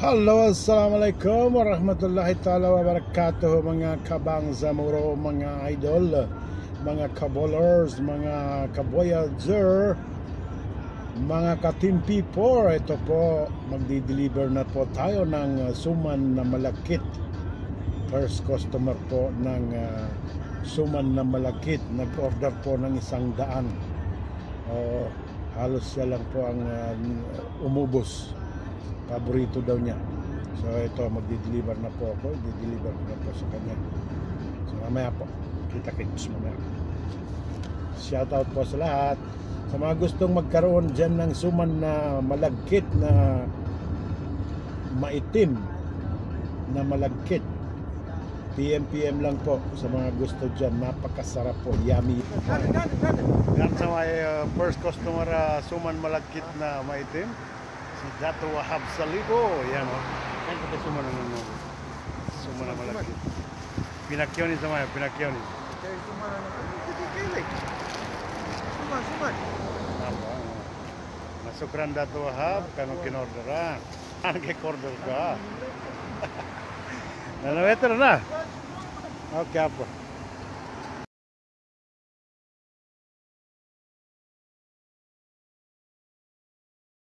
Hello, assalamualaikum warahmatullahi ta'ala wabarakatuh mga kabang zamuro, mga idol, mga kabolers, mga kaboyager, mga ka-team P4. Ito po, magdi-deliver na po tayo ng suman na malakit. First customer po ng suman na malakit. Nag-order po ng 100. Halos siya lang po ang umubos. Paborito daw niya. So ito, magdi-deliver na po ako. I-deliver ko na po sa kanya. So mamaya po, kita-kits mamaya. Shout out po sa lahat. Sa mga gustong magkaroon dyan ng suman na malagkit na maitim na malagkit, PM lang po sa mga gusto dyan. Napakasarap po, yummy. Yan sa may first customer, suman malagkit na maitim, si Dato Wahab Saligo. Yan o. Yan kita suman na malagkit. Pinakyonis naman, pinakyonis. Suman na malagkit. Suman. Masukran Dato Wahab, kanong kinorderan. Ano kay order ka? Nanaweter na. Okay po.